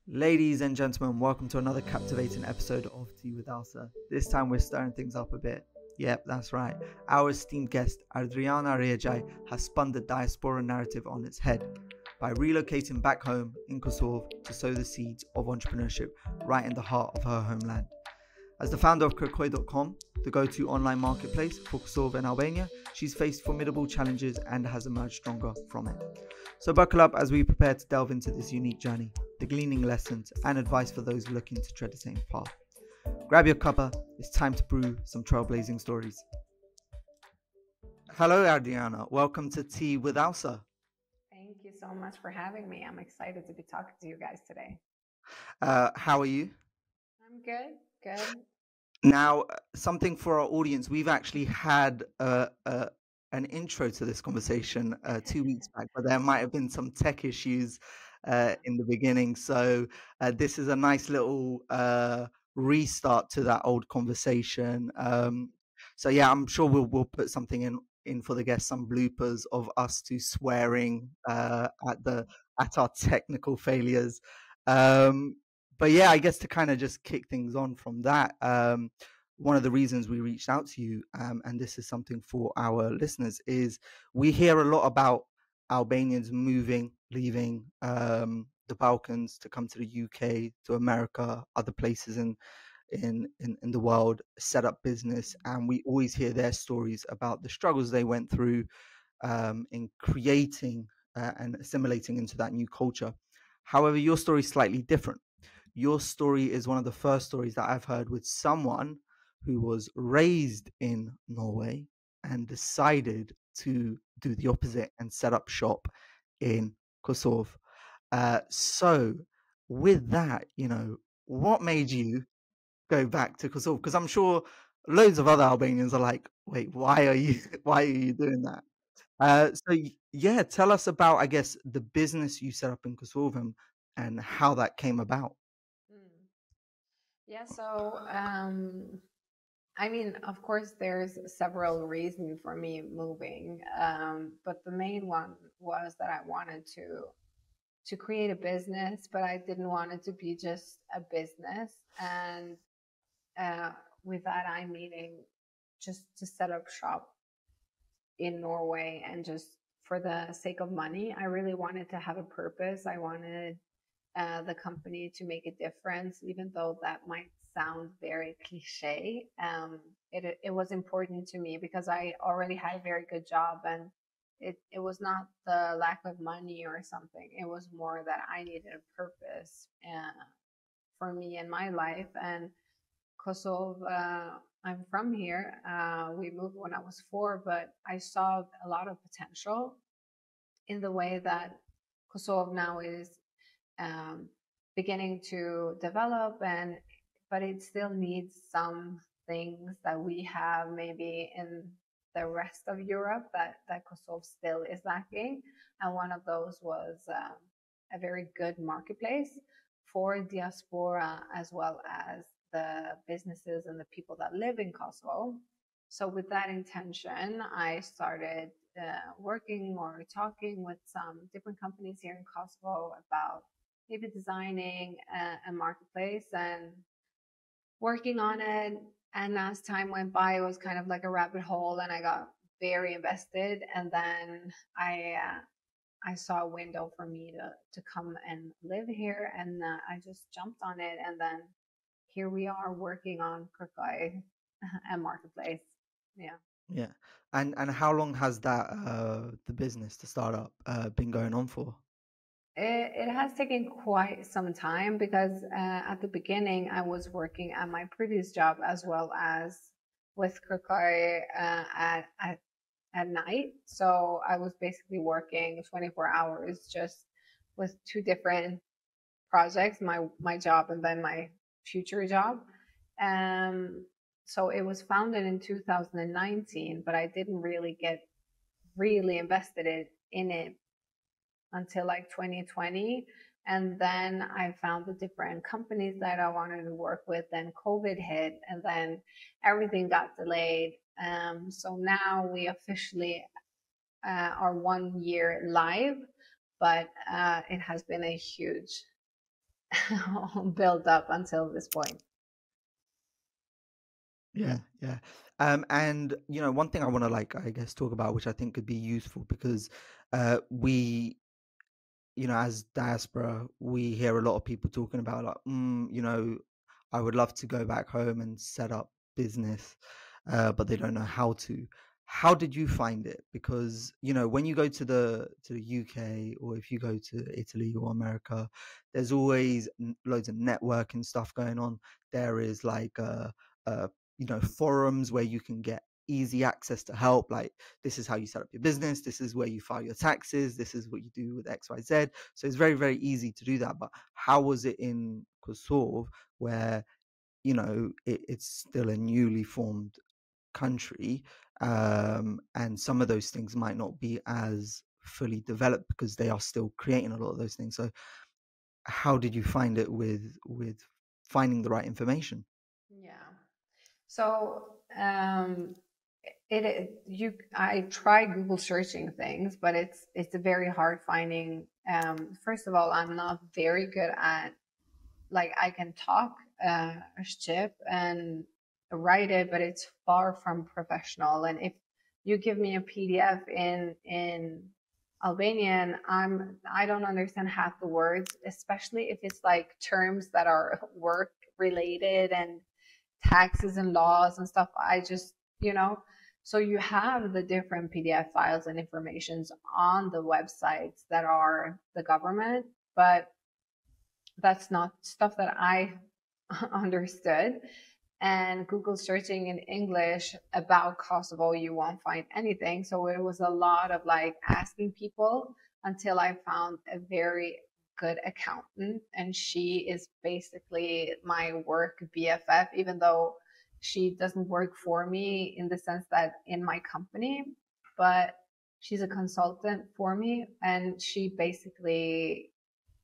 Ladies and gentlemen, welcome to another captivating episode of Tea with ALSA. This time we're stirring things up a bit. Yep, that's right. Our esteemed guest, Ardijana Rexhaj, has spun the diaspora narrative on its head by relocating back home in Kosovo to sow the seeds of entrepreneurship right in the heart of her homeland. As the founder of Kirkoi.com, the go-to online marketplace for Kosovo and Albania, she's faced formidable challenges and has emerged stronger from it. So buckle up as we prepare to delve into this unique journey, the gleaning lessons and advice for those looking to tread the same path. Grab your cuppa, it's time to brew some trailblazing stories. Hello, Ardijana. Welcome to Tea with ALSA. Thank you so much for having me. I'm excited to be talking to you guys today. How are you? I'm good. Now, something for our audience, we've actually had an intro to this conversation 2 weeks back, but there might have been some tech issues in the beginning. So this is a nice little restart to that old conversation. So yeah, I'm sure we'll put something in for the guests, some bloopers of us two swearing at our technical failures. But yeah, I guess to kind of just kick things on from that, one of the reasons we reached out to you, and this is something for our listeners, is we hear a lot about Albanians moving, leaving the Balkans to come to the UK, to America, other places in the world, set up business, and we always hear their stories about the struggles they went through in creating and assimilating into that new culture. However, your story is slightly different. Your story is one of the first stories that I've heard with someone who was raised in Norway and decided to do the opposite and set up shop in Kosovo. So with that, what made you go back to Kosovo? Because I'm sure loads of other Albanians are like, wait, why are you why are you doing that? So tell us about, I guess, the business you set up in Kosovo and how that came about. Mm. Yeah, so I mean, of course, there's several reasons for me moving, but the main one was that I wanted to create a business, but I didn't want it to be just a business. And uh, with that, I'm meaning just to set up shop in Norway and just for the sake of money. I really wanted to have a purpose. I wanted the company to make a difference, even though that might sound very cliche. It was important to me because I already had a very good job, and it was not the lack of money or something. It was more that I needed a purpose for me in my life. And Kosovo, I'm from here. We moved when I was 4, but I saw a lot of potential in the way that Kosovo now is um, beginning to develop, but it still needs some things that we have maybe in the rest of Europe that Kosovo still is lacking. And one of those was a very good marketplace for diaspora as well as the businesses and the people that live in Kosovo. So with that intention, I started working or talking with some different companies here in Kosovo about maybe designing a marketplace and working on it. And as time went by, it was kind of like a rabbit hole, and I got very invested. And then I saw a window for me to come and live here, and I just jumped on it. And then here we are working on Kirkoi and marketplace. Yeah. Yeah. And how long has that the business, the startup, been going on for? It has taken quite some time because at the beginning I was working at my previous job as well as with Kirkari at night. So I was basically working 24 hours just with 2 different projects, my job and then my future job. Um, so it was founded in 2019, but I didn't really get really invested in it until like 2020. And then I found the different companies that I wanted to work with. Then COVID hit, and then everything got delayed. So now we officially are 1 year live, but it has been a huge built up until this point. Yeah, yeah. And one thing I want to I guess talk about, which I think could be useful because we as diaspora, we hear a lot of people talking about I would love to go back home and set up business, but they don't know how to. How did you find it? Because when you go to the UK, or if you go to Italy or America, there's always loads of networking stuff going on. There is uh, forums where you can get easy access to help. Like, this is how you set up your business. This is where you file your taxes. This is what you do with XYZ. So it's very, very easy to do that. But how was it in Kosovo, where it's still a newly formed country, and some of those things might not be as fully developed because they are still creating a lot of those things. So how did you find it with finding the right information? Yeah. So I try Google searching things, but it's very hard finding. First of all, I'm not very good at, like, I can talk ship and write it, but it's far from professional. And if you give me a PDF in Albanian, I don't understand half the words, especially if it's like terms that are work related and taxes and laws and stuff. I just, so you have the different PDF files and informations on the websites that are the government, but that's not stuff that I understood. And Google searching in English about Kosovo, you won't find anything. So it was a lot of like asking people until I found a very good accountant. And she is basically my work BFF, even though she doesn't work for me in the sense that in my company, but she's a consultant for me. And she basically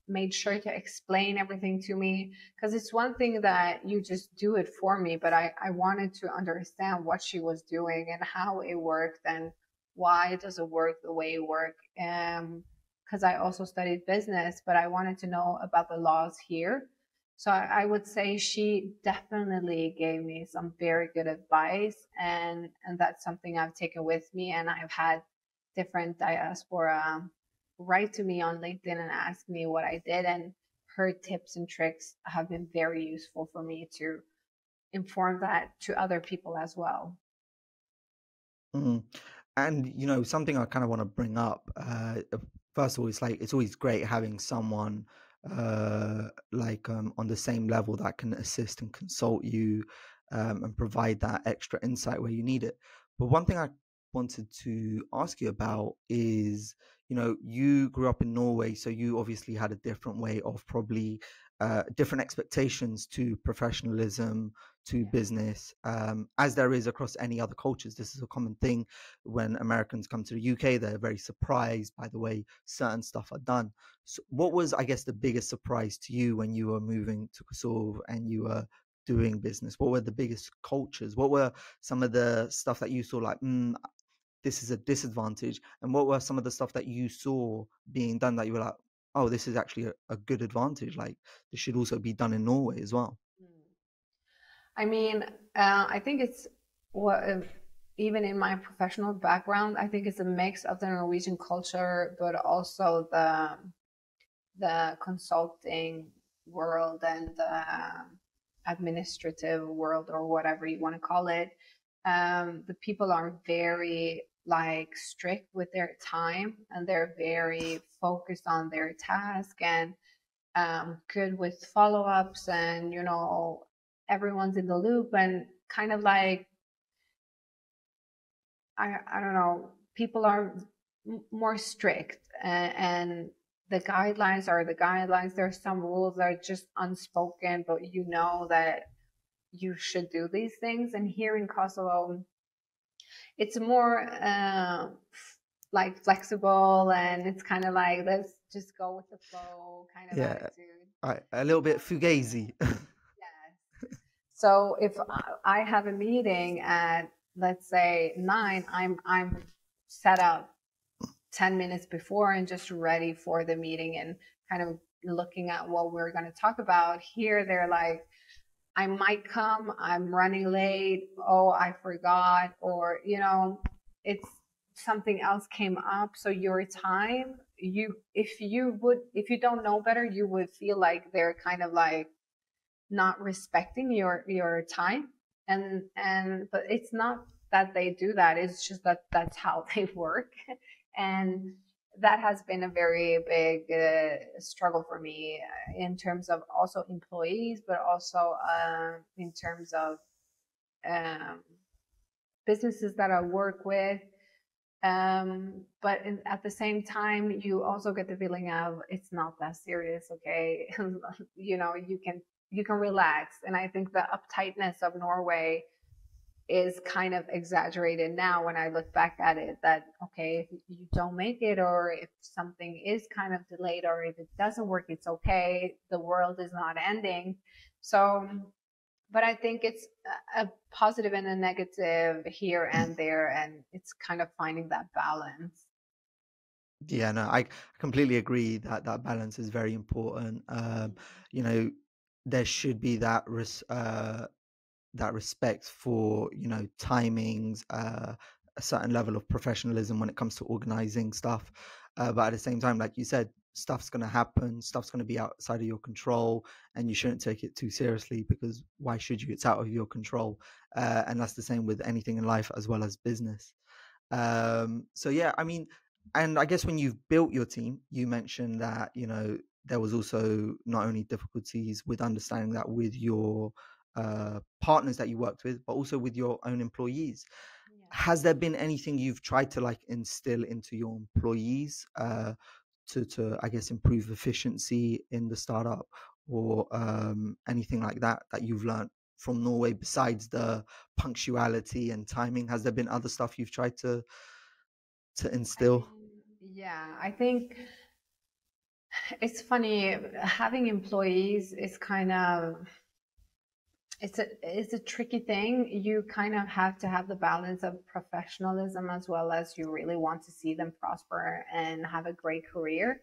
made sure to explain everything to me, because it's one thing that you just do it for me, but I wanted to understand what she was doing and how it worked and why does it work the way it worked. Because I also studied business, but I wanted to know about the laws here. So I would say she definitely gave me some very good advice, and that's something I've taken with me. And I've had different diaspora write to me on LinkedIn and ask me what I did. And her tips and tricks have been very useful for me to inform that to other people as well. Mhm. And something I kind of want to bring up. First of all, it's always great having someone on the same level that can assist and consult you, and provide that extra insight where you need it. But one thing I wanted to ask you about is, you grew up in Norway, so you obviously had a different way of probably different expectations to professionalism, to Yeah. business, as there is across any other cultures. This is a common thing. When Americans come to the UK, they're very surprised by the way certain stuff are done. So what was, I guess, the biggest surprise to you when you were moving to Kosovo and you were doing business? What were the biggest cultures? What were some of the stuff that you saw like, this is a disadvantage? And what were some of the stuff that you saw being done that you were like, oh, this is actually a good advantage? Like, this should also be done in Norway as well. I mean, I think it's what, even in my professional background, I think it's a mix of the Norwegian culture, but also the consulting world and the administrative world, or whatever you want to call it. The people are very like strict with their time, and they're very focused on their task, and good with follow-ups, and everyone's in the loop, and kind of like, I don't know, people are more strict, and the guidelines are the guidelines. There are some rules that are just unspoken, but you know that you should do these things. And here in Kosovo, it's more like flexible, and it's kind of like, let's just go with the flow kind of Yeah, attitude. a little bit fugazi. Yes. So if I have a meeting at, let's say, 9, I'm set up 10 minutes before and just ready for the meeting, and kind of looking at what we're going to talk about here, they're like, I might come, I'm running late, oh, I forgot, or, it's something else came up. So your time, if you don't know better, you would feel like they're kind of like not respecting your time. But it's not that they do that, it's just that that's how they work. And that has been a very big struggle for me, in terms of also employees, but also in terms of um, businesses that I work with. At the same time, you also get the feeling of it's not that serious, okay? You can relax. And I think the uptightness of Norway is kind of exaggerated now when I look back at it, that okay, if you don't make it, or if something is kind of delayed, or if it doesn't work, it's okay. The world is not ending. So, but I think it's a positive and a negative here and there, and it's kind of finding that balance. Yeah, no, I completely agree that that balance is very important. You know, there should be that respect for, timings, a certain level of professionalism when it comes to organizing stuff. But at the same time, like you said, stuff's going to happen, stuff's going to be outside of your control, and you shouldn't take it too seriously, because why should you? It's out of your control. And that's the same with anything in life as well as business. So yeah, I mean, and I guess when you've built your team, you mentioned that, there was also not only difficulties with understanding that with your partners that you worked with, but also with your own employees. Yeah. Has there been anything you've tried to like instill into your employees to I guess improve efficiency in the startup, or anything like that that you've learned from Norway besides the punctuality and timing? Has there been other stuff you've tried to I instill? mean, yeah, I think it's funny, having employees is kind of, it's a tricky thing. You kind of have to have the balance of professionalism, as well as you really want to see them prosper and have a great career.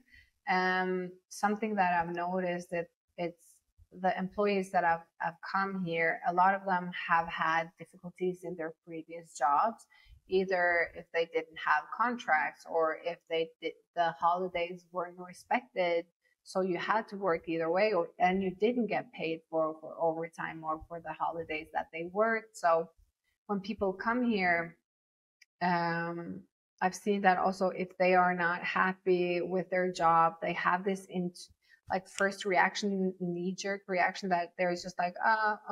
Something that I've noticed that it's the employees that have come here, a lot of them have had difficulties in their previous jobs, either if they didn't have contracts, or if the holidays weren't respected, so you had to work either way, and you didn't get paid for overtime or for the holidays that they worked. So when people come here, um, I've seen that also, if they are not happy with their job, they have this like first reaction, knee jerk reaction, that there's just like,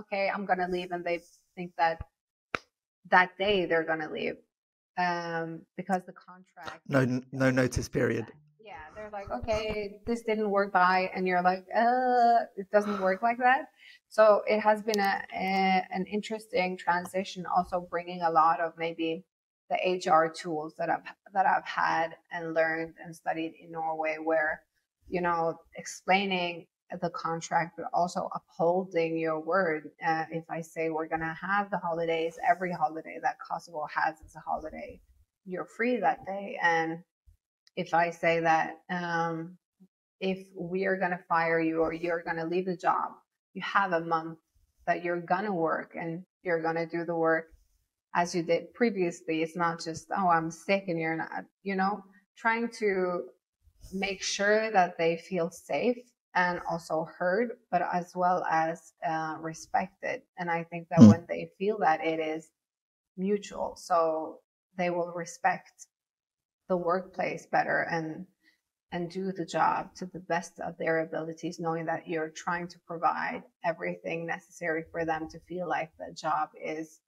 okay, I'm gonna leave, and they think that that day they're gonna leave, because the contract No, no doesn't notice respect period. that. Yeah, they're like, okay, this didn't work, by, and you're like, it doesn't work like that. So it has been an interesting transition, also bringing a lot of maybe the HR tools that I've had and learned and studied in Norway, where explaining the contract, but also upholding your word. If I say we're gonna have the holidays, every holiday that Kosovo has as a holiday, you're free that day. And if I say that, if we are going to fire you, or you're going to leave the job, you have a month that you're going to work, and you're going to do the work as you did previously. It's not just, oh, I'm sick and you're not, trying to make sure that they feel safe and also heard, but as well as respected. And I think that Mm, when they feel that, it is mutual, so they will respect the workplace better, and do the job to the best of their abilities, knowing that you're trying to provide everything necessary for them to feel like the job is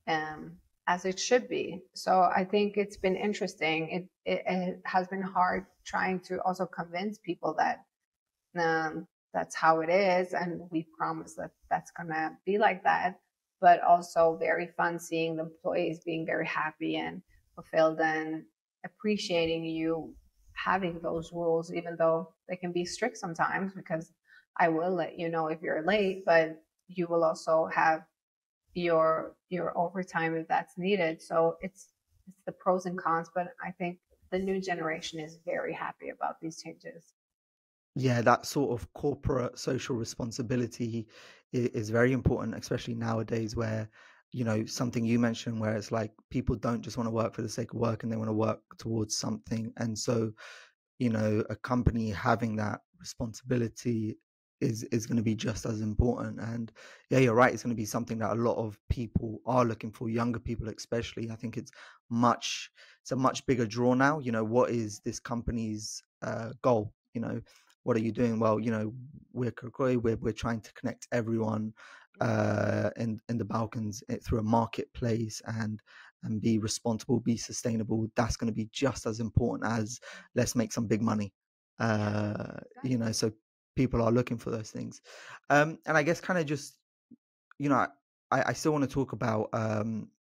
um, as it should be. So I think it's been interesting. It has been hard trying to also convince people that that's how it is, and we promise that that's gonna be like that. But also very fun seeing the employees being very happy and fulfilled, and appreciating you having those rules, even though they can be strict sometimes, because I will let you know if you're late, but you will also have your overtime if that's needed. So it's the pros and cons, but I think the new generation is very happy about these changes. Yeah, that sort of corporate social responsibility is very important, especially nowadays where, something you mentioned where it's like people don't just want to work for the sake of work and they want to work towards something. And so, a company having that responsibility is going to be just as important. And yeah, you're right, it's going to be something that a lot of people are looking for, younger people especially. I think much it's a much bigger draw now. What is this company's goal? What are you doing? Well, we're Kakoi, we're trying to connect everyone in the Balkans through a marketplace, and be responsible, be sustainable. That's going to be just as important as let's make some big money. Yeah, exactly. So people are looking for those things. And I guess kind of just, you know, I still want to talk about,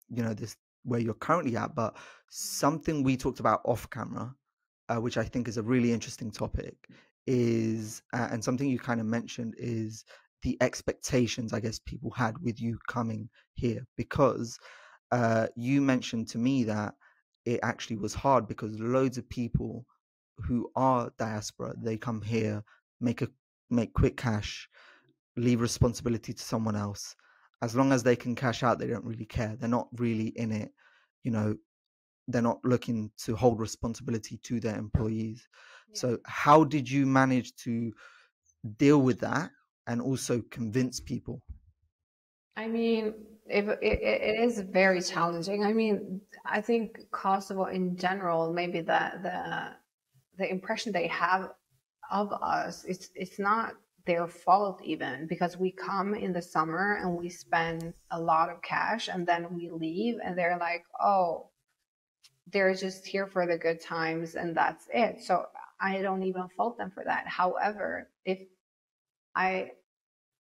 this where you're currently at, but something we talked about off camera, which I think is a really interesting topic, is and something you kind of mentioned is the expectations I guess people had with you coming here, because you mentioned to me that it actually was hard because loads of people who are diaspora, they come here, make a make quick cash, leave responsibility to someone else. As long as they can cash out, they don't really care. They're not really in it, you know, they're not looking to hold responsibility to their employees. Yeah. So how did you manage to deal with that and also convince people? I mean, it is very challenging. I mean, I think Kosovo in general, maybe the impression they have of us, it's not their fault even, because we come in the summer and we spend a lot of cash and then we leave and they're like, oh, they're just here for the good times and that's it. So I don't even fault them for that. However, if I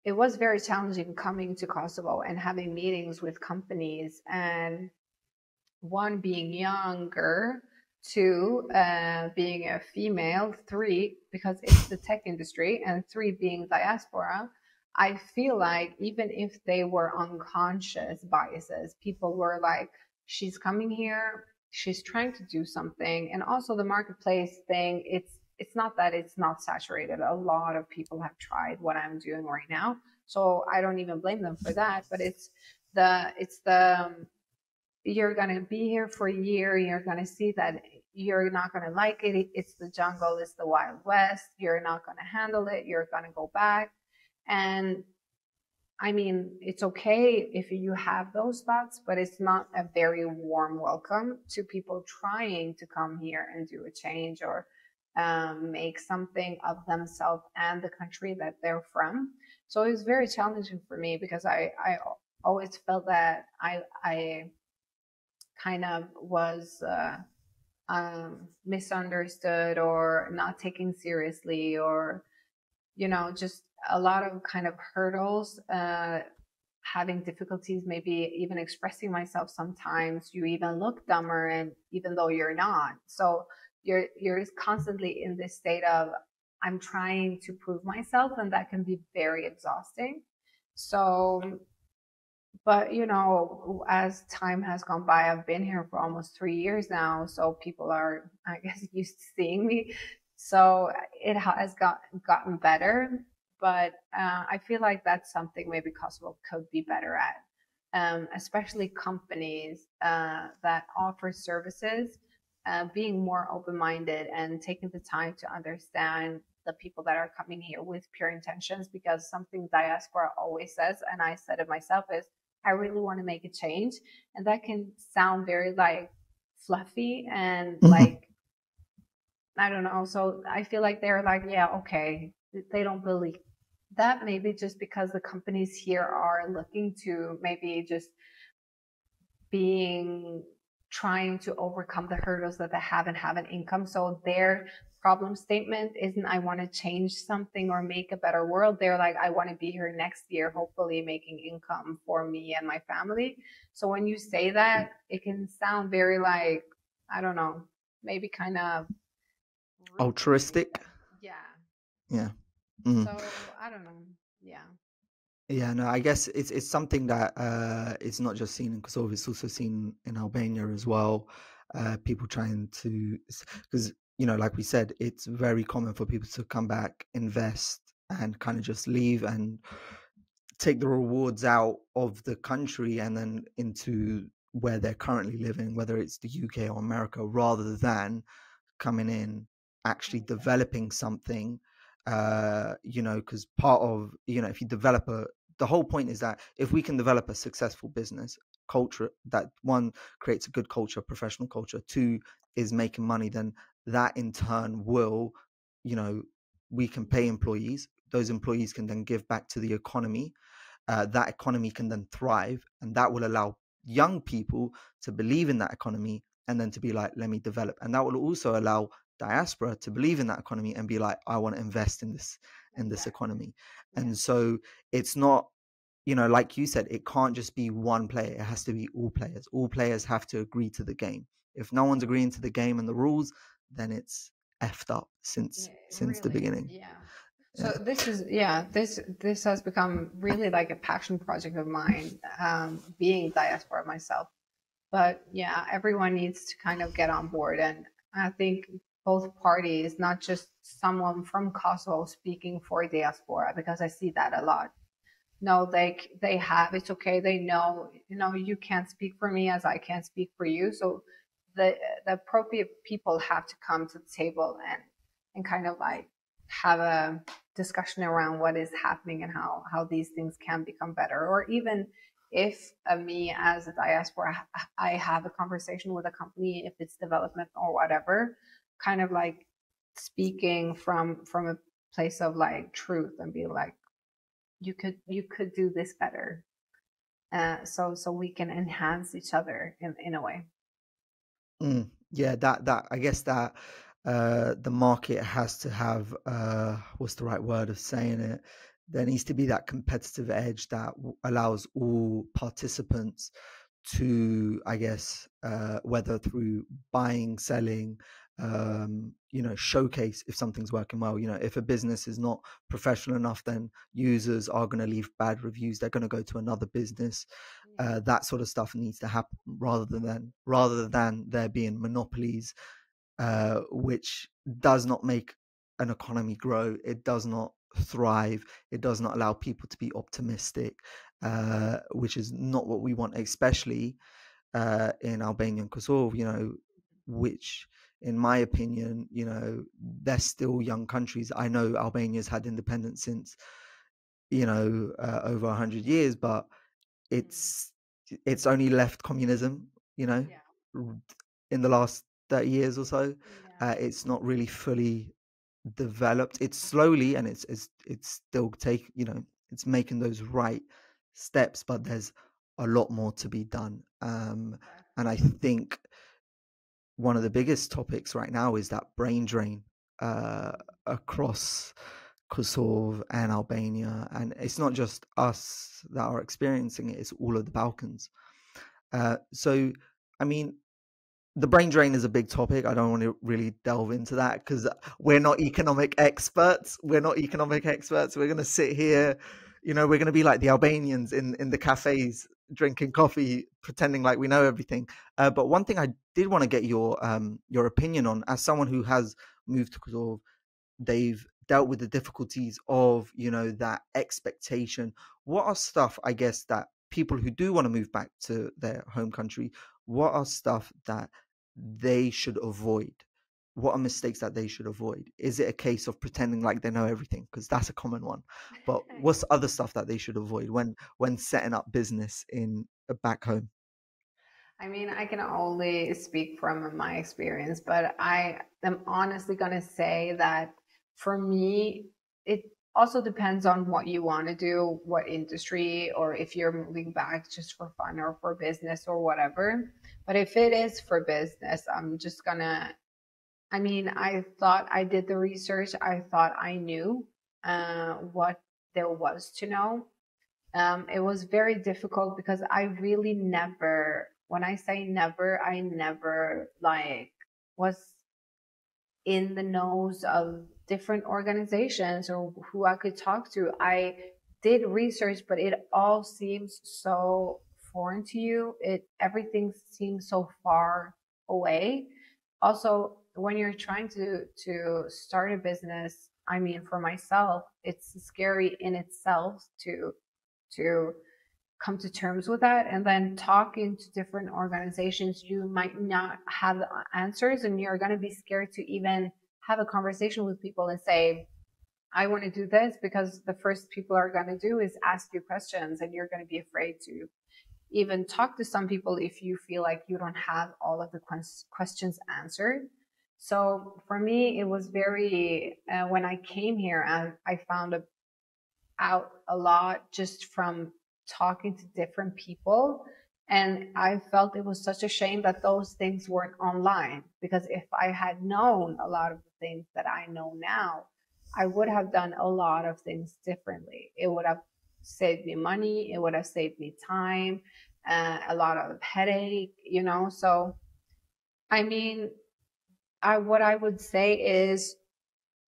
it was very challenging coming to Kosovo and having meetings with companies, and one being younger, two being a female, three because it's the tech industry, and three being diaspora. I feel like even if they were unconscious biases, people were like, she's coming here, she's trying to do something. And also the marketplace thing, it's not that it's not saturated. A lot of people have tried what I'm doing right now. So I don't even blame them for that. But it's the you're going to be here for a year. You're going to see that you're not going to like it. It's the jungle, it's the Wild West. You're not going to handle it. You're going to go back. And I mean, it's okay if you have those thoughts, but it's not a very warm welcome to people trying to come here and do a change, or make something of themselves and the country that they're from. So it's very challenging for me because I always felt that I kind of was misunderstood or not taken seriously, or just a lot of kind of hurdles, having difficulties maybe even expressing myself. Sometimes you even look dumber, and even though you're not, so you're constantly in this state of I'm trying to prove myself, and that can be very exhausting. So, but as time has gone by, I've been here for almost 3 years now, so people are, I guess, used to seeing me. So it has gotten better, but I feel like that's something maybe Kosovo could be better at, especially companies that offer services, being more open-minded and taking the time to understand the people that are coming here with pure intentions. Because something diaspora always says, and I said it myself, is I really want to make a change. And that can sound very like fluffy and Mhm. like, I don't know. So I feel like they're like, yeah, okay. They don't believe that, maybe just because the companies here are looking to maybe just being trying to overcome the hurdles that they have and have an income. So their problem statement isn't I want to change something or make a better world. They're like, I want to be here next year, hopefully making income for me and my family. So when you say that, it can sound very like, I don't know, maybe kind of rude to say Altruistic. that. Yeah. Yeah. Mhm. So I don't know. Yeah. Yeah, no, I guess it's something that it's not just seen in Kosovo; it's also seen in Albania as well. People trying to, because like we said, it's very common for people to come back, invest, and kind of just leave and take the rewards out of the country and then into where they're currently living, whether it's the UK or America, rather than coming in, actually developing something. Because part of, if you develop the whole point is that if we can develop a successful business culture, that one creates a good culture, professional culture, two is making money, then that in turn will, you know we can pay employees, those employees can then give back to the economy, that economy can then thrive, and that will allow young people to believe in that economy and then to be like, let me develop. And that will also allow diaspora to believe in that economy and be like, I want to invest in this Exactly. economy. Yeah. And so it's not, like you said, it can't just be one player. It has to be all players. All players have to agree to the game. If no one's agreeing to the game and the rules, then it's effed up since Yeah, the really. beginning. Yeah. So Yeah. this has become really like a passion project of mine, being diaspora myself. But yeah, everyone needs to kind of get on board, and I think both parties, not just someone from Kosovo speaking for diaspora, because I see that a lot. No, they have, it's okay. They know, you can't speak for me as I can't speak for you. So the appropriate people have to come to the table and kind of like have a discussion around what is happening and how these things can become better. Or even if me as a diaspora, I have a conversation with a company, if it's development or whatever, kind of like speaking from a place of like truth and be like, you could do this better, so we can enhance each other in a way. Yeah, that I guess that the market has to have, what's the right word of saying it? There needs to be that competitive edge that allows all participants to, I guess, whether through buying, selling, showcase if something's working well. If a business is not professional enough, then users are going to leave bad reviews. They're going to go to another business. Yeah. That sort of stuff needs to happen rather than there being monopolies, which does not make an economy grow. It does not thrive. It does not allow people to be optimistic, which is not what we want, especially in Albania and Kosovo, which, in my opinion, they're still young countries. I know Albania's had independence since, over 100 years, but Mm. it's it's only left communism, Yeah. r- in the last 30 years or so. Yeah. It's not really fully developed. It's slowly, and it's still it's making those right steps, but there's a lot more to be done. And I Exactly. think one of the biggest topics right now is that brain drain uh, across Kosovo and Albania, and it's not just us that are experiencing it; it's all of the Balkans. So, I mean, the brain drain is a big topic. I don't want to really delve into that because we're not economic experts. We're going to sit here, we're going to be like the Albanians in the cafes drinking coffee, pretending like we know everything. But one thing I did want to get your opinion on, as someone who has moved to Kosovo, they've dealt with the difficulties of that expectation. What are stuff, I guess, that people who do want to move back to their home country, what are stuff that they should avoid? What are mistakes that they should avoid? Is it a case of pretending like they know everything, because that's a common one? But what's other stuff that they should avoid when setting up business in back home? I mean, I can only speak from my experience, but I am honestly going to say that for me, it also depends on what you want to do, what industry, or if you're moving back just for fun or for business or whatever. But if it is for business, I'm just going to, I mean, I thought I did the research, I thought I knew what there was to know. It was very difficult because I really never, when I say never, I never like was in the nose of different organizations or who I could talk to. I did research, but it all seems so foreign to you. Everything seems so far away. Also, when you're trying to start a business, I mean, for myself, it's scary in itself to come to terms with that, and then talking to different organizations, you might not have the answers, and you're going to be scared to even have a conversation with people and say, I want to do this, because the first people are going to do is ask you questions, and you're going to be afraid to even talk to some people if you feel like you don't have all of the questions answered. So for me, it was very, when I came here, I found out a lot just from talking to different people. And I felt it was such a shame that those things weren't online, because if I had known a lot of the things that I know now, I would have done a lot of things differently. It would have saved me money, it would have saved me time, a lot of headache, you know. So, I mean, what I would say is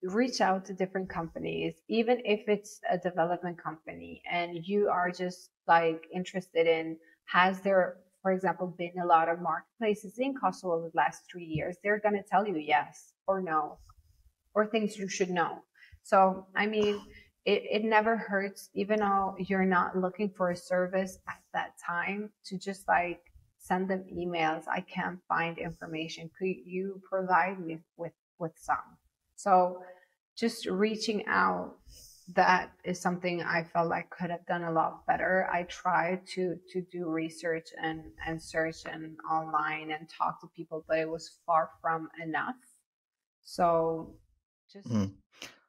reach out to different companies, even if it's a development company and you are just like interested in, has there, for example, been a lot of marketplaces in Kosovo over the last 3 years? They're going to tell you yes or no, or things you should know. So, I mean, it never hurts, even though you're not looking for a service at that time, to just like send them emails. I can't find information. Could you provide me with some? So just reaching out, that is something I felt I could have done a lot better. I tried to do research and search and online and talk to people, but it was far from enough. So just, Mm.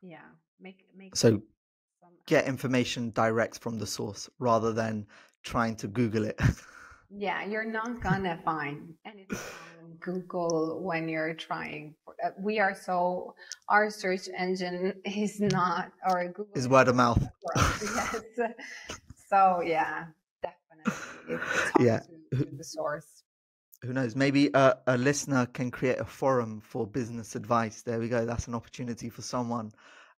yeah, make So some get information direct from the source rather than trying to Google it. yeah, you're not gonna find anything on Google when you're trying. We are so, our search engine is not, or Google Is is word of not mouth. for us. Yes. So yeah, definitely talk Yeah. to the source. Who knows? Maybe a listener can create a forum for business advice. There we go. That's an opportunity for someone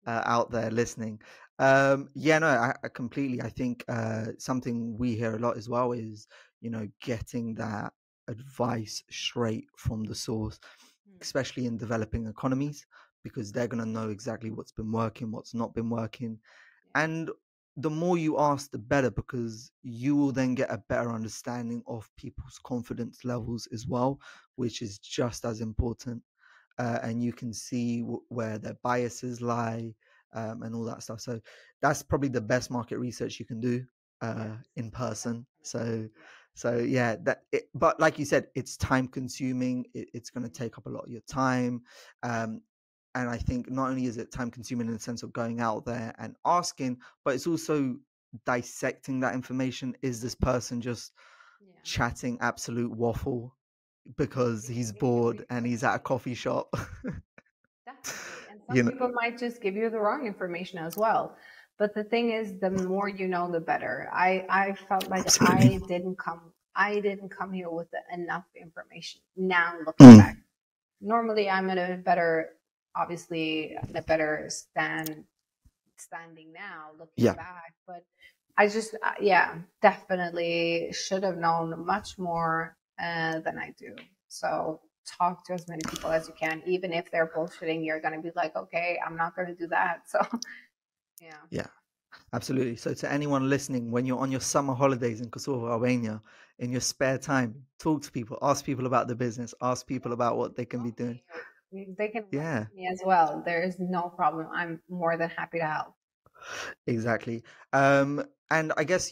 out there listening. Yeah, no, I completely. I think something we hear a lot as well is, getting that advice straight from the source, Hmm. especially in developing economies, because they're going to know exactly what's been working, what's not been working, Yeah. and the more you ask, the better, because you will then get a better understanding of people's confidence levels as well, which is just as important. And you can see where their biases lie, and all that stuff. So that's probably the best market research you can do Yes. in person. Definitely. So, Yeah. so yeah, but like you said, it's time consuming. It's going to Mhm. take up a lot of your time. Um, and I think not only is it time consuming in the sense of going out there and asking, but it's also dissecting that information. Is this person just Yeah. chatting absolute waffle because he's Giving you bored and he's at a information. coffee shop? Definitely. And some you know, people might just give you the wrong information as well. But the thing is, the more you know, the better. I felt like absolutely. I didn't come here with enough information. Now looking Mm, back, normally I'm in a better, obviously in a better standing now looking yeah, back. But I just, yeah, definitely should have known much more than I do. So talk to as many people as you can, even if they're bullshitting. You're going to be like, okay, I'm not going to do that. So yeah, yeah, absolutely. So to anyone listening, when you're on your summer holidays in Kosovo, Albania, in your spare time, talk to people, ask people about the business, ask people yeah, about what they can be write doing. me. They can write Yeah. to me as well. There is no problem. I'm more than happy to help. Exactly. And I guess,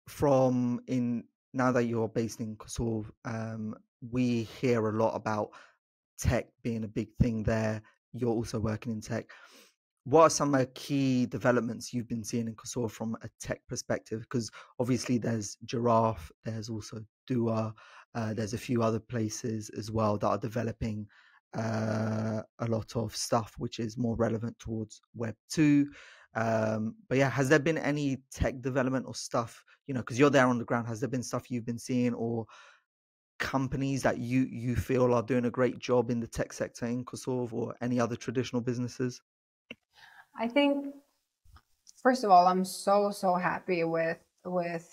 from in now that you're based in Kosovo, we hear a lot about tech being a big thing there. You're also working in tech. What are some key developments you've been seeing in Kosovo from a tech perspective? Because obviously there's Giraffe, there's also Dua, there's a few other places as well that are developing a lot of stuff which is more relevant towards Web 2. But yeah, has there been any tech development or stuff, because you're there on the ground, has there been stuff you've been seeing or companies that you feel are doing a great job in the tech sector in Kosovo or any other traditional businesses? I think first of all, I'm so happy with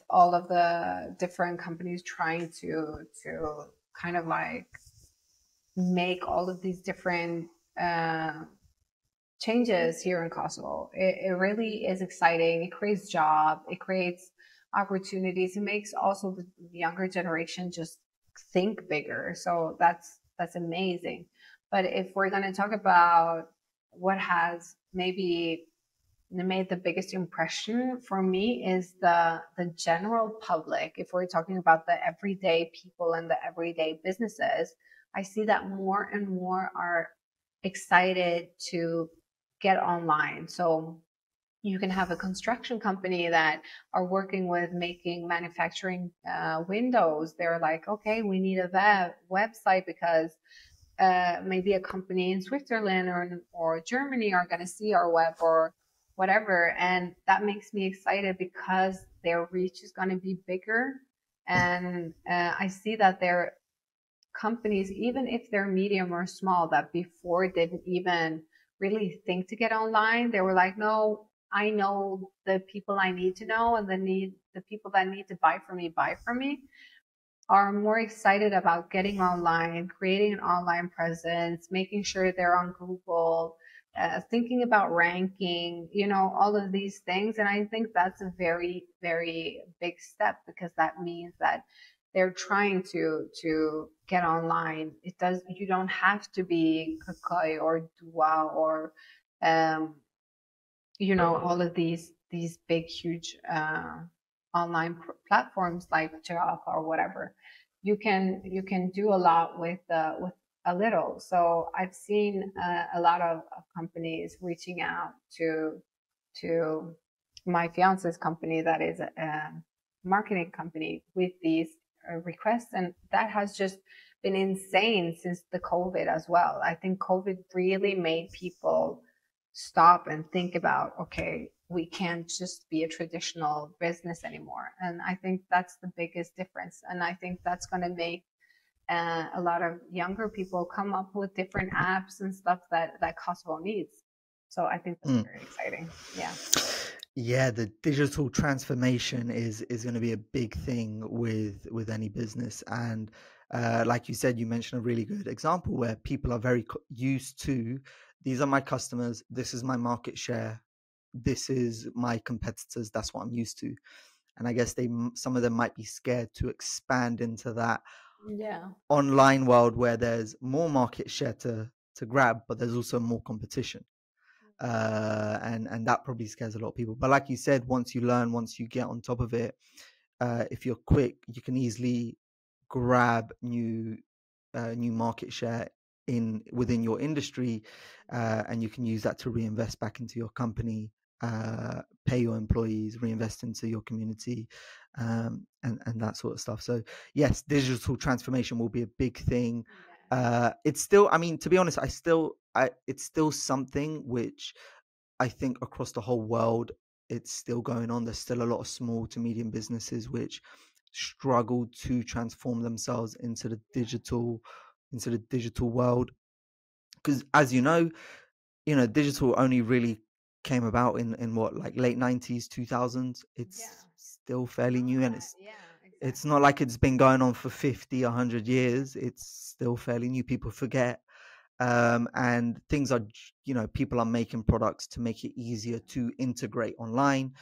all of the different companies trying to kind of like make all of these different changes here in Kosovo. It really is exciting. It creates job. It creates opportunities. It makes also the younger generation just think bigger. So that's amazing. But if we're going to talk about what has maybe made the biggest impression for me is the general public. If we're talking about the everyday people and the everyday businesses, I see that more and more are excited to get online. So you can have a construction company that are working with making manufacturing windows. They're like, okay, we need a website because maybe a company in Switzerland or Germany are going to see our web or whatever. And that makes me excited because their reach is going to be bigger. And I see that their companies, even if they're medium or small, that before didn't even really think to get online, they were like, no, I know the people I need to know, and the people that need to buy from me, are more excited about getting online, creating an online presence, making sure they're on Google, thinking about ranking, all of these things. And I think that's a very, very big step, because that means that they're trying to get online. You don't have to be Kakoi or Dua or um, all of these big huge online platforms like Java or whatever. You can do a lot with a little. So I've seen a lot of companies reaching out to my fiance's company, that is a marketing company, with these requests, and that has just been insane since the COVID as well. I think COVID really made people stop and think about, okay, we can't just be a traditional business anymore. And I think that's the biggest difference. And I think that's going to make a lot of younger people come up with different apps and stuff that Kosovo needs. So I think that's Mm. very exciting. Yeah. Yeah, the digital transformation is going to be a big thing with any business, and like you said, you mentioned a really good example where people are very used to, these are my customers, this is my market share, this is my competitors, that's what I'm used to. And I guess some of them might be scared to expand into that Yeah. online world where there's more market share to grab, but there's also more competition. And that probably scares a lot of people. But like you said, once you learn, once you get on top of it, if you're quick, you can easily grab new market share within your industry, and you can use that to reinvest back into your company, pay your employees, reinvest into your community, and that sort of stuff. So yes, digital transformation will be a big thing. Yeah. It's still, I mean, to be honest, it's still something which I think across the whole world, it's still going on. There's still a lot of small to medium businesses which struggle to transform themselves into the digital world. Because as digital only really came about in what, like late 90s, 2000s. Yeah. It's still fairly All new, and that. Yeah, it's exactly. not like it's been going on for 50, 100 years. It's still fairly new. People forget, and things are, people are making products to make it easier to integrate online.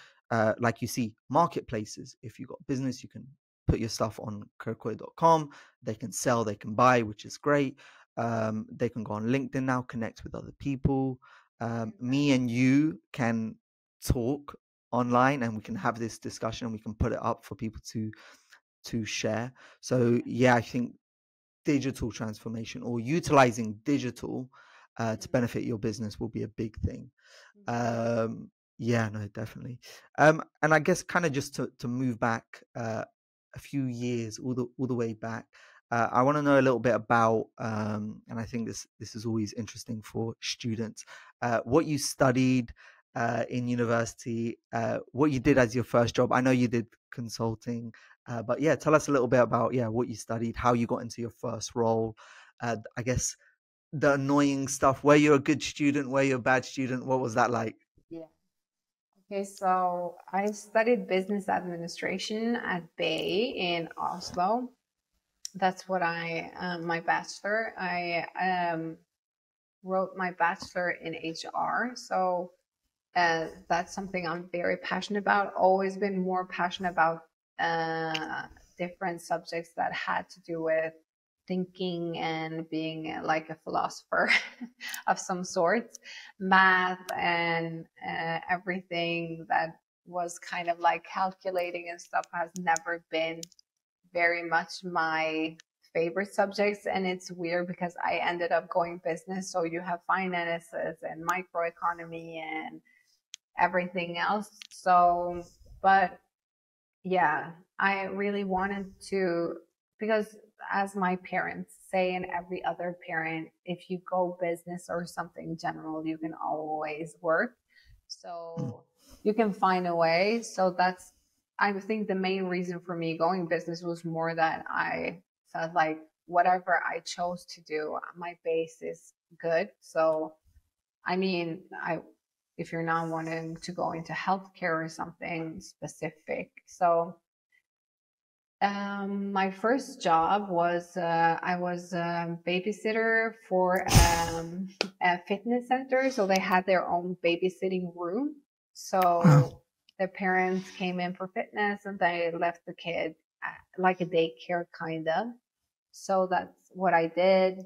Like you see marketplaces, if you've got business, you can put your stuff on kirkoi.com, they can sell, they can buy, which is great. They can go on LinkedIn now, connect with other people. Me Exactly. and you can talk online, and we can have this discussion, and we can put it up for people to share. So yeah, I think digital transformation, or utilizing digital to benefit your business, will be a big thing. Yeah. Yeah, no, definitely. And I guess kind of just to move back a few years, all the way back. I want to know a little bit about, and I think this is always interesting for students, what you studied in university, what you did as your first job. I know you did consulting, but yeah, tell us a little bit about, yeah, what you studied, how you got into your first role. I guess the annoying stuff. Were you a good student? Were you a bad student? What was that like? Yeah. Okay, so I studied business administration at Bay in Oslo. That's what my bachelor. I wrote my bachelor in HR. So that's something I'm very passionate about. Always been more passionate about different subjects that had to do with thinking and being like a philosopher of some sort. Math and everything that was kind of like calculating and stuff has never been very much my favorite subjects. And it's weird because I ended up going business. So you have finances and microeconomy and everything else. So, but yeah, I really wanted to, because as my parents say, and every other parent, if you go business or something general, you can always work. Mm. So you can find a way. So that's, I think the main reason for me going business was more that I felt like whatever I chose to do, my base is good. So I mean, I if you're not wanting to go into healthcare or something specific. So my first job was I was a babysitter for a fitness center. So they had their own babysitting room. Wow. So the parents came in for fitness and they left the kid like a daycare kind of. So that's what I did.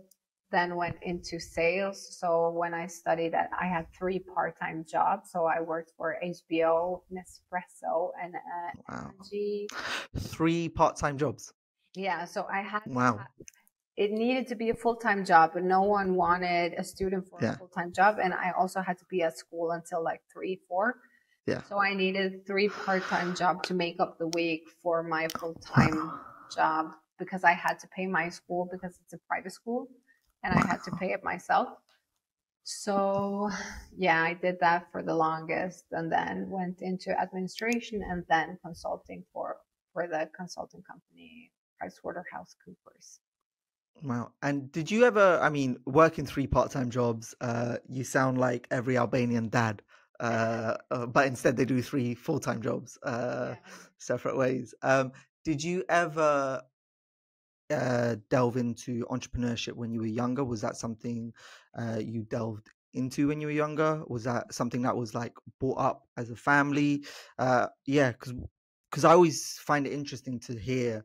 Then went into sales. So when I studied that, I had three part-time jobs. So I worked for HBO, Nespresso, and Wow. Energy. 3 part-time jobs. Yeah, so I had to Wow. have, it needed to be a full-time job, but no one wanted a student for a Yeah. full-time job. And I also had to be at school until like 3, 4. Yeah. So I needed three part-time job to make up the week for my full-time Wow. job because I had to pay my school because it's a private school and I had to Wow. pay it myself. So yeah, I did that for the longest and then went into administration and then consulting for the consulting company PricewaterhouseCoopers. Wow. And did you ever, I mean, working 3 part-time jobs, you sound like every Albanian dad, but instead they do 3 full-time jobs, Yeah. separate ways. Did you ever delve into entrepreneurship when you were younger? Was that something you delved into when you were younger? Was that something that was like brought up as a family? Yeah, because I always find it interesting to hear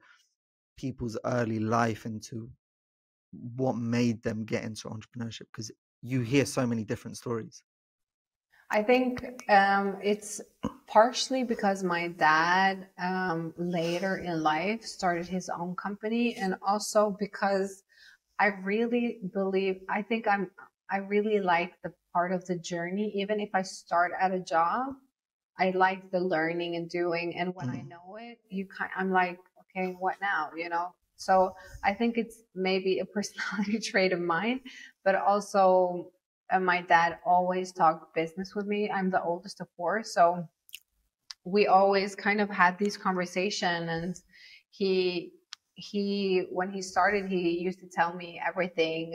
people's early life into what made them get into entrepreneurship, because you hear so many different stories. I think it's partially because my dad later in life started his own company, and also because I really believe, I really like the part of the journey. Even if I start at a job, I like the learning and doing. And when I Mm. know it, I'm like, okay, what now? So I think it's maybe a personality trait of mine, but also my dad always talked business with me. I'm the oldest of four. So we always kind of had these conversations and he when he started he used to tell me everything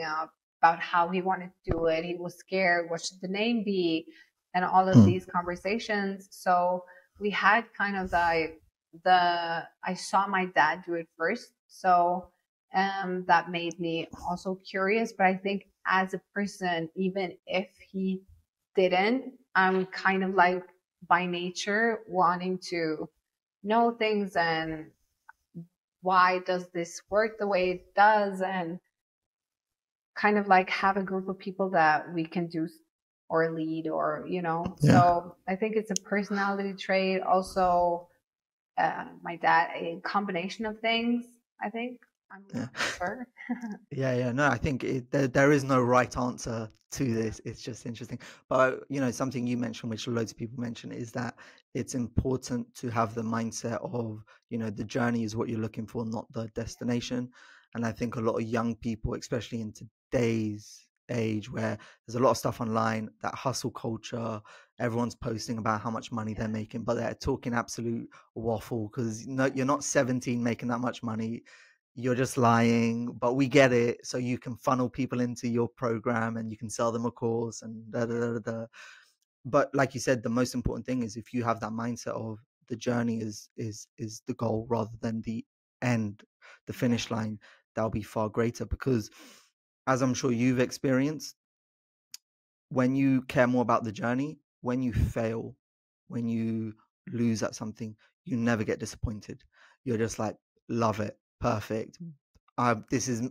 about how he wanted to do it. He was scared, what should the name be, and all of Mm. these conversations. So we had kind of the I saw my dad do it first. So that made me also curious. But I think as a person, even if he didn't, I'm kind of like by nature wanting to know things and why does this work the way it does, and kind of like have a group of people that we can do or lead or Yeah. so I think it's a personality trait also. My dad, a combination of things, I think. I'm Yeah. not sure. Yeah. No, I think there is no right answer to this. It's just interesting. But, something you mentioned, which loads of people mention, is that it's important to have the mindset of, the journey is what you're looking for, not the destination. And I think a lot of young people, especially in today's age where there's a lot of stuff online, that hustle culture, everyone's posting about how much money they're Yeah. making, but they're talking absolute waffle because no, you're not 17 making that much money. You're just lying, but we get it. So you can funnel people into your program and you can sell them a course and da da da da. But like you said, the most important thing is if you have that mindset of the journey is the goal rather than the end, the Yeah. finish line. that'll be far greater, because as I'm sure you've experienced, when you care more about the journey, when you fail, when you lose at something, you never get disappointed. You're just like, love it, perfect. This is,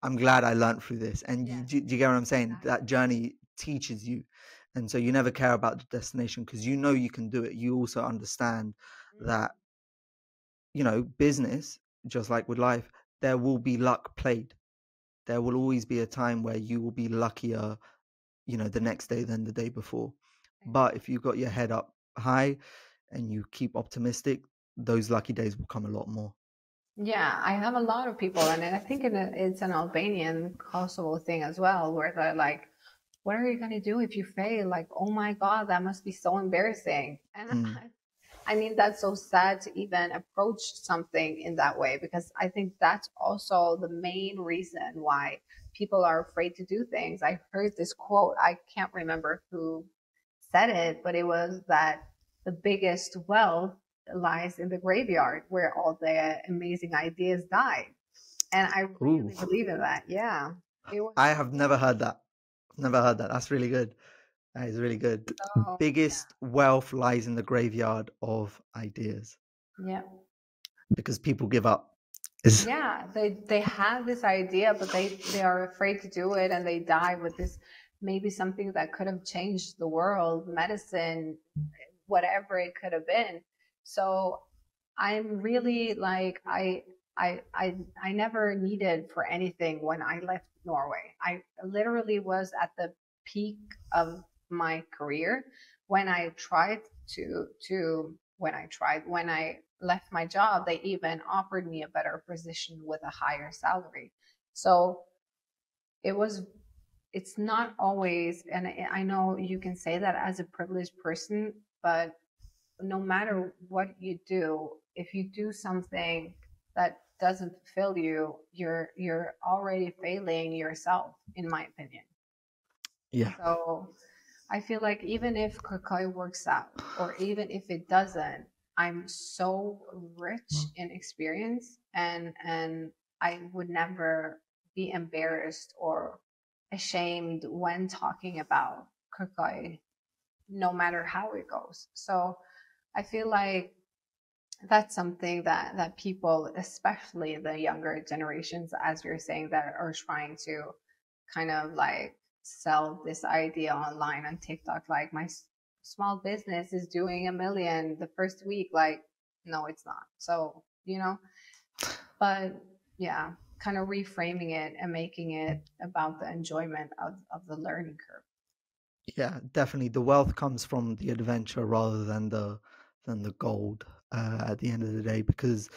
I'm glad I learned through this. And Yes, do you get what I'm saying? exactly. That journey teaches you. And so you never care about the destination because you know you can do it. You also understand that, business, just like with life, there will be luck played. There will always be a time where you will be luckier, the next day than the day before. But if you got your head up high and you keep optimistic, those lucky days will come a lot more. Yeah, I have a lot of people, and I think it's an Albanian Kosovo thing as well, where they're like, "What are you gonna do if you fail?" Like, "Oh my God, that must be so embarrassing." And Mm. I mean, that's so sad to even approach something in that way, because I think that's also the main reason why people are afraid to do things. I heard this quote, I can't remember who said it, but it was that the biggest wealth lies in the graveyard where all the amazing ideas die. And I Ooh, really believe in that. Yeah. It was I have never heard that. Never heard that. That's really good. That is really good. so, Biggest wealth lies in the graveyard of ideas yeah. because people give up. Is Yeah, they have this idea, but they are afraid to do it, and they die with this, maybe something that could have changed the world, medicine, whatever it could have been. So I'm really like, I never needed for anything when I left Norway. I literally was at the peak of my career when I tried when I left my job, they even offered me a better position with a higher salary. So it was, it's not always, and I know you can say that as a privileged person, but no matter what you do, if you do something that doesn't fulfill you, you're already failing yourself, in my opinion. yeah. So I feel like even if Kakao works out, or even if it doesn't, I'm so rich in experience, and I would never be embarrassed or ashamed when talking about Kakao, no matter how it goes. So I feel like that's something that people, especially the younger generations, as you're saying, that are trying to kind of like sell this idea online on TikTok, like my small business is doing 1 million the first week. Like, no, it's not. So, but yeah, kind of reframing it and making it about the enjoyment of the learning curve. Yeah, definitely. The wealth comes from the adventure rather than the gold at the end of the day. Because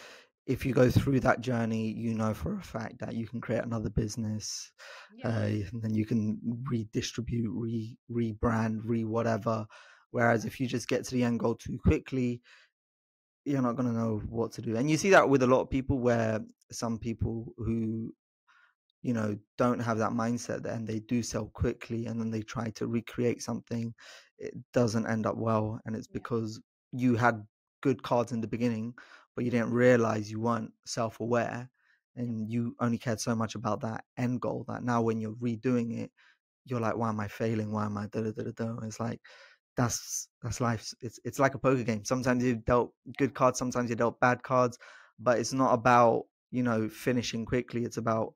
if you go through that journey, you know for a fact that you can create another business, Yeah. and then you can redistribute, rebrand, whatever. Whereas if you just get to the end goal too quickly, you're not going to know what to do. And you see that with a lot of people, where some people who don't have that mindset, and they do sell quickly, and then they try to recreate something, it doesn't end up well. And it's Yeah. because you had good cards in the beginning, but you didn't realize, you weren't self-aware, Yep. and you only cared so much about that end goal, that now when you're redoing it, you're like, why am I failing? Why am I da da da da da? It's like, that's life. It's like a poker game. Sometimes you've dealt good cards, sometimes you dealt bad cards, but it's not about finishing quickly. It's about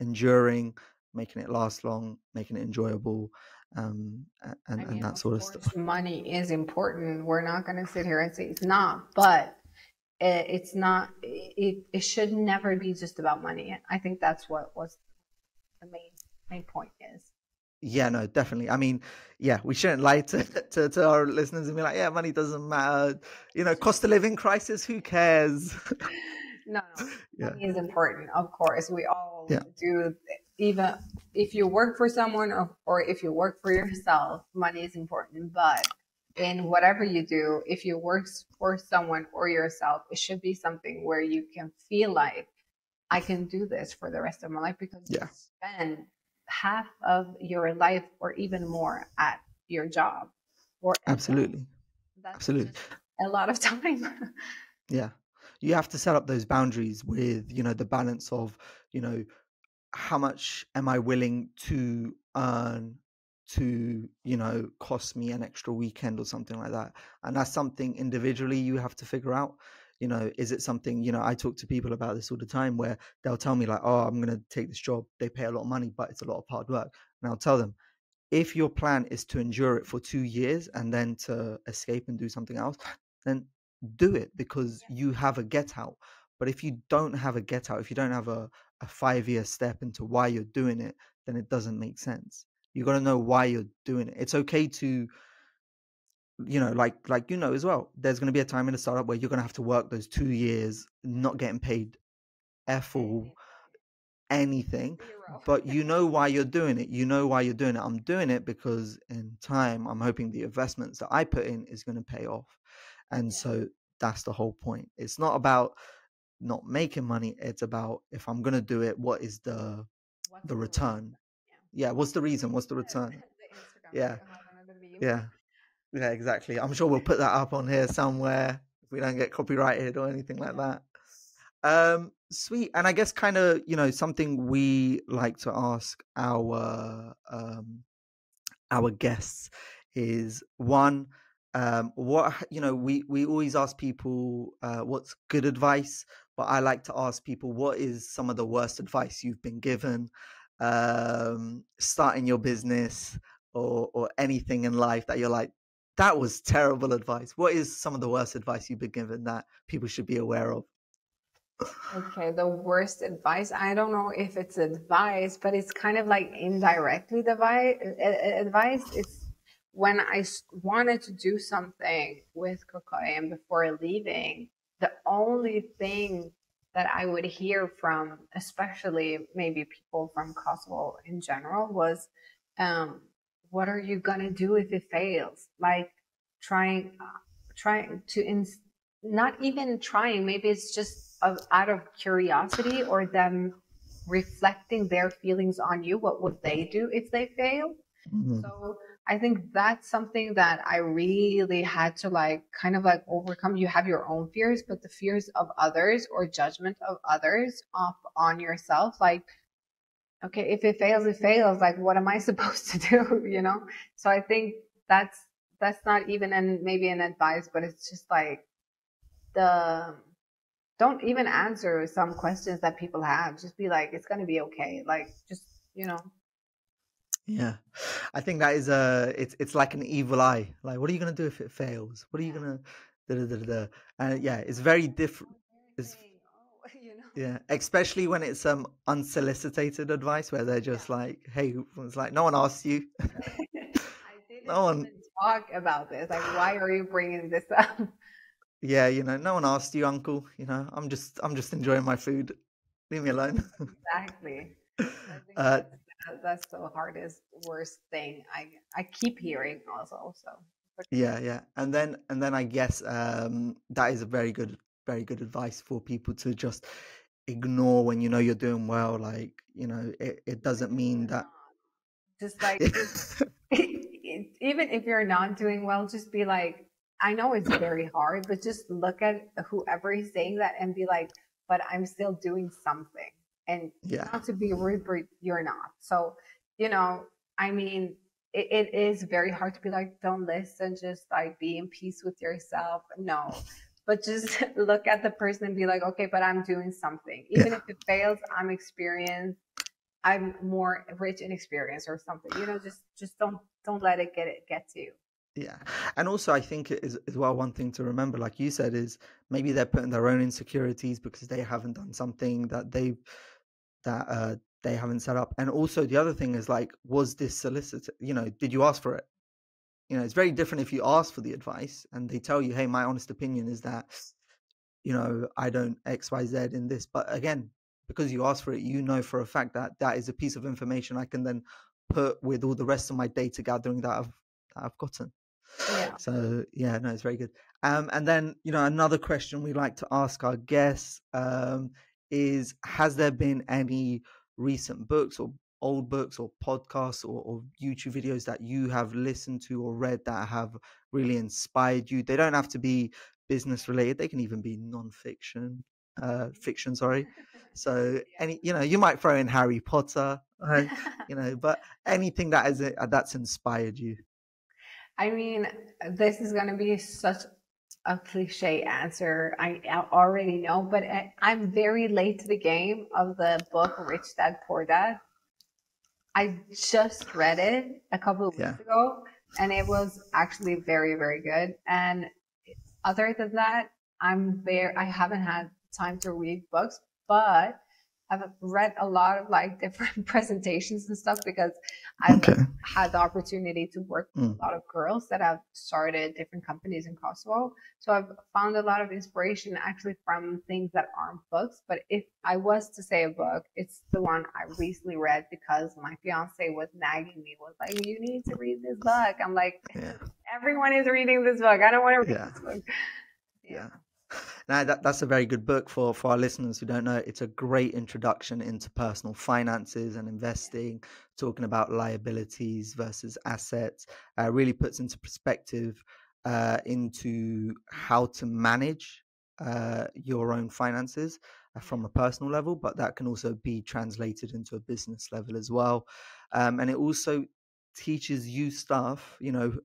enduring, making it last long, making it enjoyable, I and mean, that of sort of course, stuff. money is important. We're not going to sit here and say it's not, but it's not. It should never be just about money. I think that's what was the main point is. Yeah, no, definitely. I mean, yeah, we shouldn't lie to our listeners and be like, yeah, money doesn't matter. Cost of living crisis, who cares? No, Yeah, money is important. Of course, we all yeah, do. Even if you work for someone, or if you work for yourself, money is important. But in whatever you do, if you work for someone or yourself, it should be something where you can feel like I can do this for the rest of my life, because you yeah. spend half of your life or even more at your job or at home. Absolutely, That's absolutely. just a lot of time. Yeah. you have to set up those boundaries with, the balance of, you know, how much am I willing to earn to, cost me an extra weekend or something like that. And that's something individually you have to figure out. Is it something, I talk to people about this all the time where they'll tell me like, oh, I'm going to take this job. They pay a lot of money, but it's a lot of hard work. And I'll tell them, if your plan is to endure it for 2 years and then to escape and do something else, then do it, because you have a get out. But if you don't have a get out, if you don't have a 5-year step into why you're doing it, then it doesn't make sense. You got to know why you're doing it. It's okay to, as well, there's going to be a time in a startup where you're going to have to work those 2 years not getting paid F or anything, Zero. but you know why you're doing it. I'm doing it because in time, I'm hoping the investments that I put in is going to pay off. And Yeah. so that's the whole point. It's not about not making money. It's about, if I'm going to do it, what is the What's the reason? return? Yeah. What's the reason? What's the return? The Instagram Yeah. video, how another meme. Yeah. Yeah, exactly. I'm sure we'll put that up on here somewhere if we don't get copyrighted or anything like that. Sweet. And I guess kind of, something we like to ask our guests is, one, what, we always ask people what's good advice, but I like to ask people, what is some of the worst advice you've been given starting your business, or anything in life that you're like, that was terrible advice? What is some of the worst advice you've been given that people should be aware of? Okay, the worst advice. I don't know if it's advice, but it's kind of like indirectly advice. It's when I wanted to do something with Cocoa before leaving, the only thing that I would hear from, especially maybe people from Kosovo in general, was, "What are you gonna do if it fails?" Like trying to not even trying, maybe it's just out of curiosity, or them reflecting their feelings on you. What would they do if they fail? Mhm. So I think that's something that I really had to like kind of like overcome. You have your own fears, but the fears of others or judgment of others up on yourself, like, okay, if it fails, it fails. Like, what am I supposed to do? So I think that's not even maybe an advice, but it's just like, the don't even answer some questions that people have. Just be like, it's gonna be okay. Like, just you know. Yeah, I think that is it's like an evil eye. Like, what are you gonna do if it fails? What are you Yeah. gonna da da da da? Da? And yeah, it's very different. It's Parenting. Oh, Yeah, especially when it's unsolicited advice where they're Yeah. just like, "Hey," it's like no one asked you. I didn't No one, even talk about this. Like, why are you bringing this up? yeah, no one asked you, uncle. I'm just enjoying my food. Leave me alone. Exactly. So I think uh, that's the hardest, worst thing I keep hearing also. So okay. yeah. And then I guess that is a very good advice for people to just ignore when you're doing well. Like, it Even doesn't if mean you're that. not, just like just even if you're not doing well, just be like, I know it's very hard, but just look at whoever is saying that and be like, but I'm still doing something. And Yeah, not to be rude, but you're not. So, you know, I mean, it is very hard to be like, don't listen, just like be in peace with yourself. No, but just look at the person and be like, okay, but I'm doing something. Even yeah. if it fails, I'm more rich in experience or something. Just don't let it get to you. Yeah. And also, I think it is as well, one thing to remember, like you said, is maybe they're putting their own insecurities because they haven't done something that they haven't set up. And also the other thing is, like, was this solicited? Did you ask for it? It's very different if you ask for the advice and they tell you, hey, my honest opinion is that, I don't XYZ in this. But again, because you asked for it, for a fact that that is a piece of information I can then put with all the rest of my data gathering that I've gotten. Yeah. So yeah, no, it's very good. And then another question we like to ask our guests is: has there been any recent books or old books or podcasts or YouTube videos that you have listened to or read that have really inspired you? They don't have to be business related. They can even be non-fiction, fiction, sorry. So you might throw in Harry Potter, but anything that's inspired you. I mean, this is going to be such a cliche answer. I already know, but I'm very late to the game of the book Rich Dad Poor Dad. I just read it a couple of Yeah. weeks ago, and it was actually very, very good. And other than that, I haven't had time to read books, but I've read a lot of like different presentations and stuff because I've had the opportunity to work with a lot of girls that have started different companies in Kosovo. So I've found a lot of inspiration actually from things that aren't books. But if I was to say a book, it's the one I recently read because my fiance was nagging me, was like, you need to read this book. I'm like, everyone is reading this book. I don't want to read this book. Yeah. Now that's a very good book for our listeners who don't know. It's a great introduction into personal finances and investing, talking about liabilities versus assets. Really puts into perspective into how to manage your own finances from a personal level, but that can also be translated into a business level as well. And it also teaches you stuff,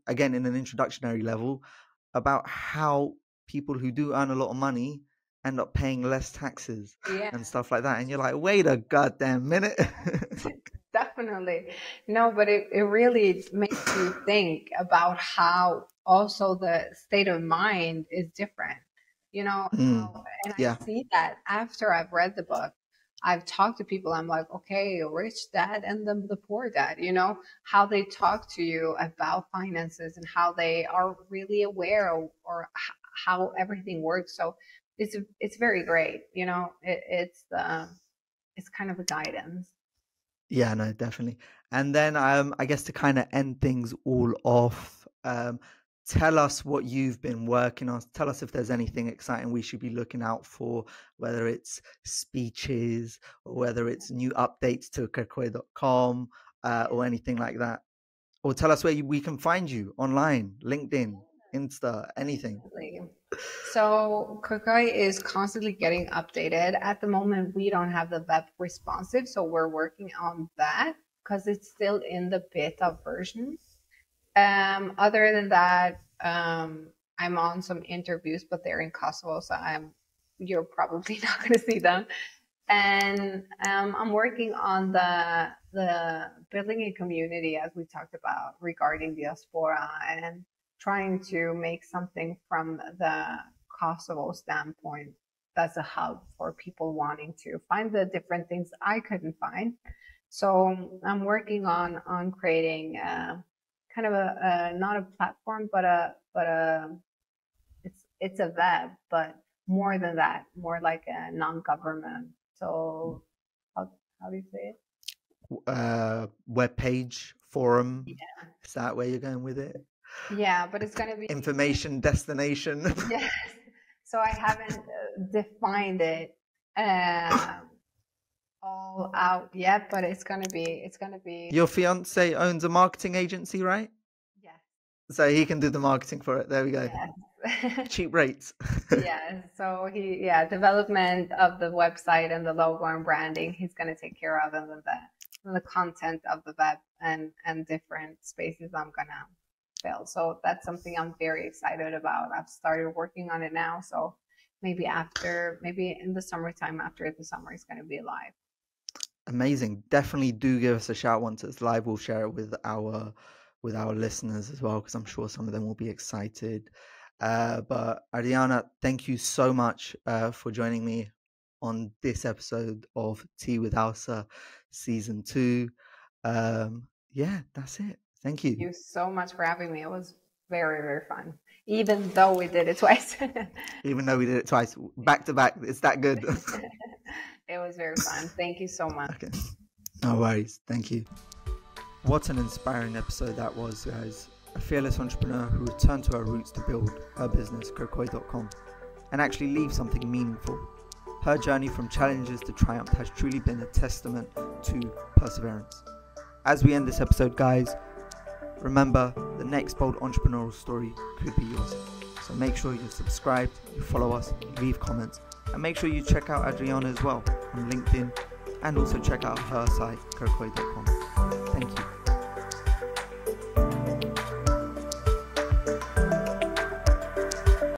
again, in an introductionary level about how people who do earn a lot of money end up paying less taxes and stuff like that. And you're like, wait a goddamn minute. Definitely. No, but it really makes you think about how also the state of mind is different, and I see that after I've read the book. I've talked to people, I'm like, okay, rich dad and the poor dad, how they talk to you about finances and how they are really aware or how everything works. So it's very great, it's kind of a guidance. Yeah, no, definitely. And then I guess to kind of end things all off, tell us what you've been working on. Tell us if there's anything exciting we should be looking out for, whether it's speeches or whether it's new updates to Krekoi.com or anything like that. Or tell us where we can find you online, LinkedIn, Insta, anything. So Krekoi is constantly getting updated. At the moment, we don't have the web responsive, so we're working on that because it's still in the beta version. Other than that, I'm on some interviews, but they're in Kosovo, so you're probably not going to see them. And I'm working on the building a community, as we talked about, regarding diaspora and trying to make something from the Kosovo standpoint that's a hub for people wanting to find the different things I couldn't find. So I'm working on creating kind of a not a platform, but it's a web, but more than that, more like a non-government. So how do you say it? Web page, forum. Yeah. Is that where you're going with it? Yeah, but it's going to be information destination. Yes. So I haven't defined it all out yet, but it's going to be. Your fiance owns a marketing agency, right? Yes. So he can do the marketing for it. There we go. Yes. Cheap rates. Yeah. So development of the website and the logo and branding, he's going to take care of, and then the content of the web and different spaces I'm going to fill. So that's something I'm very excited about. I've started working on it now. So maybe in the summertime, after the summer, it's going to be live. Amazing. Definitely do give us a shout once it's live. We'll share it with our listeners as well, because I'm sure some of them will be excited. But Ardijana, thank you so much for joining me on this episode of Tea with ALSA Season 2. Yeah, that's it. Thank you. Thank you so much for having me. It was very, very fun, even though we did it twice. Back to back. It's that good. It was very fun. Thank you so much. Okay. No worries. Thank you. What an inspiring episode that was, guys. A fearless entrepreneur who returned to her roots to build her business, Krekoi.com, and actually leave something meaningful. Her journey from challenges to triumph has truly been a testament to perseverance. As we end this episode, guys, remember, the next bold entrepreneurial story could be yours. So make sure you subscribe, you follow us, you leave comments, and make sure you check out Ardijana as well on LinkedIn, and also check out her site, kirkoi.com. Thank you.